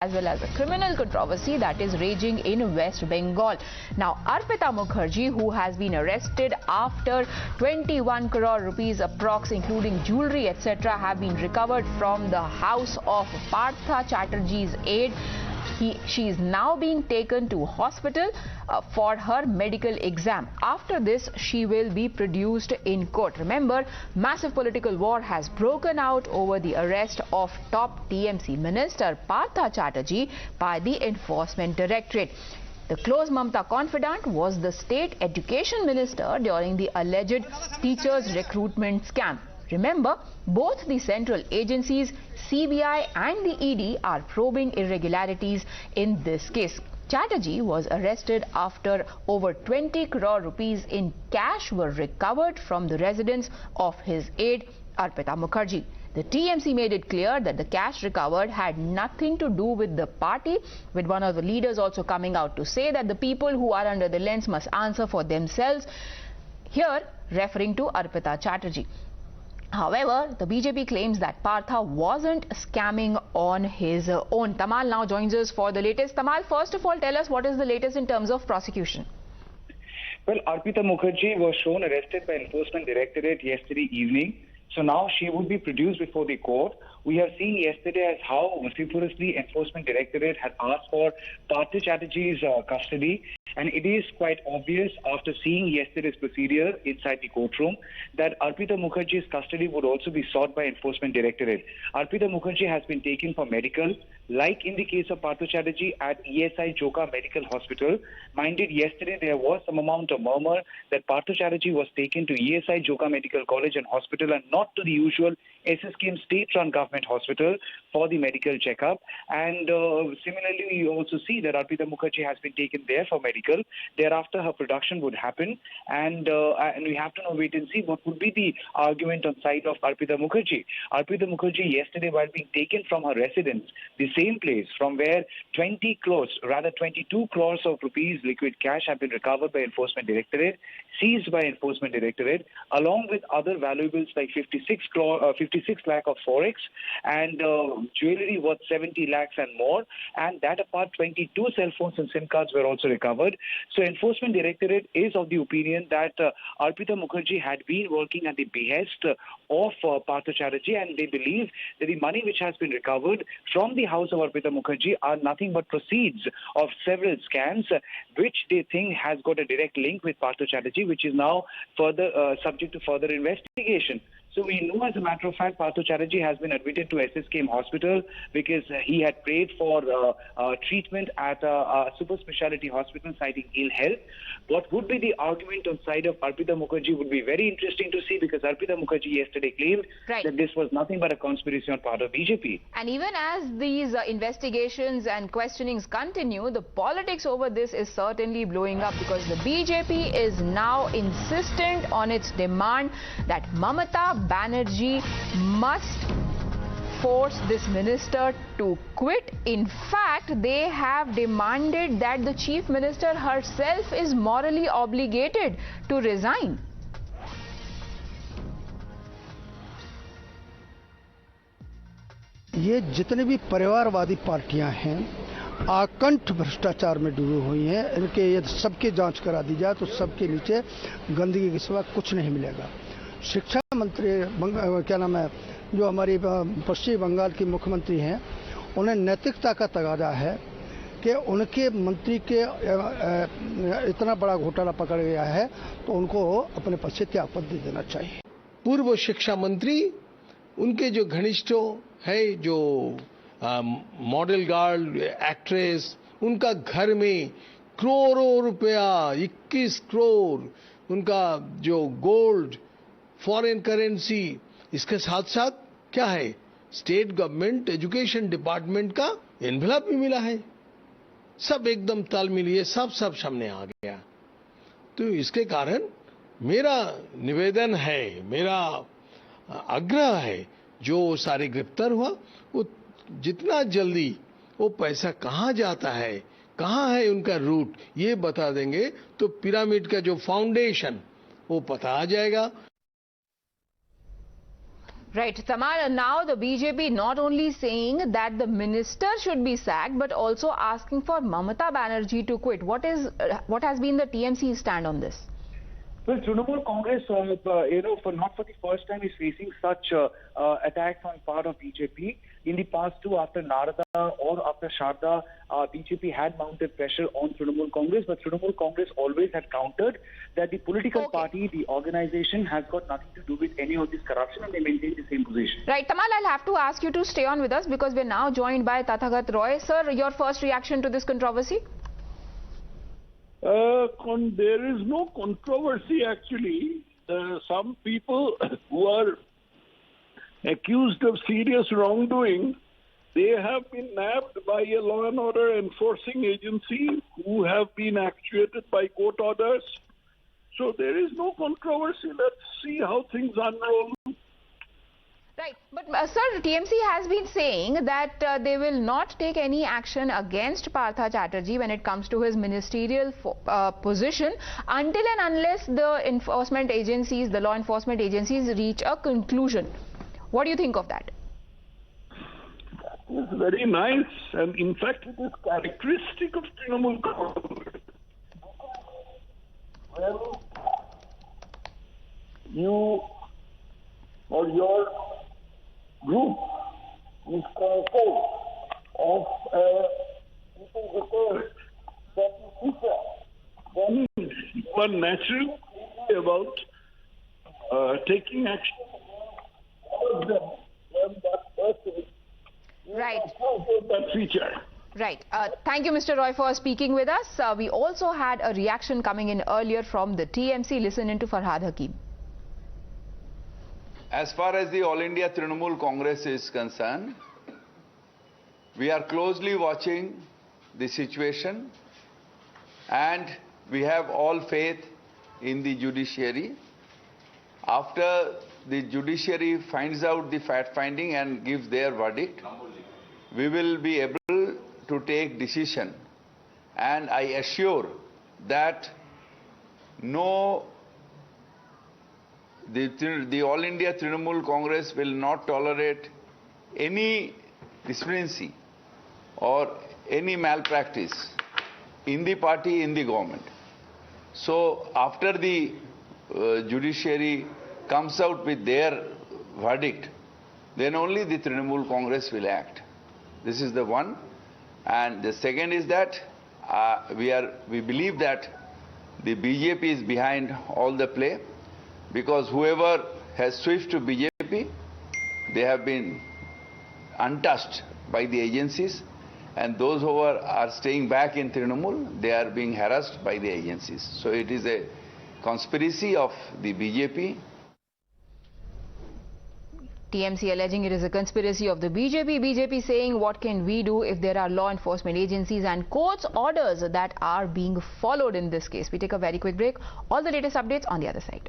as well as a criminal controversy that is raging in West Bengal. Now, Arpita Mukherjee, who has been arrested after 21 crore rupees approx, including jewelry, etc., have been recovered from the house of Partha Chatterjee's aide. She is now being taken to hospital for her medical exam. After this, she will be produced in court. Remember, massive political war has broken out over the arrest of top TMC minister Partha Chatterjee by the Enforcement Directorate. The close Mamata confidant was the state education minister during the alleged teachers recruitment scam. Remember, both the central agencies, CBI and the ED, are probing irregularities in this case. Chatterjee was arrested after over 20 crore rupees in cash were recovered from the residence of his aide, Arpita Mukherjee. The TMC made it clear that the cash recovered had nothing to do with the party, with one of the leaders also coming out to say that the people who are under the lens must answer for themselves, here referring to Arpita Chatterjee. However, the BJP claims that Partha wasn't scamming on his own. Tamal now joins us for the latest. Tamal, first of all, tell us what is the latest in terms of prosecution. Well, Arpita Mukherjee was shown arrested by Enforcement Directorate yesterday evening. So now she would be produced before the court. We have seen yesterday as how vociferously Enforcement Directorate had asked for Partha Chatterjee's custody. And it is quite obvious after seeing yesterday's procedure inside the courtroom that Arpita Mukherjee's custody would also be sought by Enforcement Directorate. Arpita Mukherjee has been taken for medical, like in the case of Partha Chatterjee at ESI Joka Medical Hospital. Minded, yesterday there was some amount of murmur that Partha Chatterjee was taken to ESI Joka Medical College and Hospital and not to the usual SSKM state-run government hospital for the medical checkup. And similarly, we also see that Arpita Mukherjee has been taken there for medical. Thereafter, her production would happen, and we have to now wait and see what would be the argument on side of Arpita Mukherjee. Arpita Mukherjee yesterday, while being taken from her residence, the same place from where 22 crores of rupees liquid cash have been recovered by Enforcement Directorate, seized by Enforcement Directorate, along with other valuables like 56 lakh of forex and jewelry worth 70 lakhs and more, and that apart 22 cell phones and SIM cards were also recovered. So Enforcement Directorate is of the opinion that Arpita Mukherjee had been working at the behest of Partha Chatterjee, and they believe that the money which has been recovered from the house of Arpita Mukherjee are nothing but proceeds of several scams, which they think has got a direct link with Partha Chatterjee, which is now further subject to further investigation. So we know, as a matter of fact, Partha Chatterjee has been admitted to SSKM hospital because he had prayed for treatment at a super specialty hospital citing ill health. What would be the argument on side of Arpita Mukherjee would be very interesting to see, because Arpita Mukherjee yesterday claimed that this was nothing but a conspiracy on part of BJP. And even as these investigations and questionings continue, the politics over this is certainly blowing up, because the BJP is now insistent on its demand that Mamata Banerjee must force this minister to quit. In fact, they have demanded that the chief minister herself is morally obligated to resign. ये जितने भी परिवारवादी पार्टियां हैं आकंठ भ्रष्टाचार में डूबी हुई हैं, इनके यदि सबकी जांच करा दी जाए तो सबके नीचे गंदगी के सिवा कुछ नहीं मिलेगा। शिक्षा मंत्री क्या नाम है, जो हमारी पश्चिम बंगाल की मुख्यमंत्री हैं, उन्हें नैतिकता का तगादा है कि उनके मंत्री के इतना बड़ा घोटाला पकड़ गया है तो उनको अपने पद से त्यागपत्र दे देना चाहिए। पूर्व शिक्षा मंत्री, उनके जो घनिष्ठों है, जो मॉडल गर्ल, एक्ट्रेस, उनका घर में करोड़ों रुपया, 21 करोड़, उनका जो गोल्ड, फॉरेन करेंसी, इसके साथ साथ क्या है, स्टेट गवर्नमेंट एजुकेशन डिपार्टमेंट का एनवेलप भी मिला है। सब एकदम ताल मिलिए, सब सामने आ गया। तो इसके कारण मेरा निवेदन है, मेरा आग्रह है, जो सारे गिरफ्तार हुआ वो जितना जल्दी वो पैसा कहाँ जाता है, कहाँ है उनका रूट, ये बता देंगे तो पिरामिड का जो फाउंडेशन वो पता आ जाएगा। Right, Tamal, now the BJP not only saying that the minister should be sacked, but also asking for Mamata Banerjee to quit. What has been the TMC stand on this? Well, Trinamool Congress, not for the first time is facing such attacks on part of BJP. In the past too, after Narada or after Sharda, BJP had mounted pressure on Trinamool Congress, but Trinamool Congress always had countered that the political party, the organization, has got nothing to do with any of this corruption, and they maintain the same position. Right, Tamal, I'll have to ask you to stay on with us because we're now joined by Tathagat Roy. Sir, your first reaction to this controversy? There is no controversy actually. Some people who are accused of serious wrongdoing, they have been nabbed by a law and order enforcing agency who have been actuated by court orders. So there is no controversy. Let's see how things unroll. Right, but sir, TMC has been saying that they will not take any action against Partha Chatterjee when it comes to his ministerial position until and unless the enforcement agencies, the law enforcement agencies reach a conclusion. What do you think of that? It's very nice, and in fact it is characteristic of Trinamool Congress. Well, you or your group is composed of people required that in future, then you are naturally about taking action all of them when that person right. that feature. Right. Thank you, Mr. Roy, for speaking with us. We also had a reaction coming in earlier from the TMC. Listen into Farhad Hakim. As far as the All India Trinamool Congress is concerned, we are closely watching the situation and we have all faith in the judiciary. After the judiciary finds out the fact finding and gives their verdict, we will be able to take decision, and I assure that the All India Trinamool Congress will not tolerate any discrepancy or any malpractice in the party, in the government. So after the judiciary comes out with their verdict, then only the Trinamool Congress will act. This is the one. And the second is that we believe that the BJP is behind all the play, because whoever has switched to BJP, they have been untouched by the agencies, and those who are staying back in Trinamool, they are being harassed by the agencies. So it is a conspiracy of the BJP. TMC alleging it is a conspiracy of the BJP. BJP saying, what can we do if there are law enforcement agencies and courts orders that are being followed in this case? We take a very quick break. All the latest updates on the other side.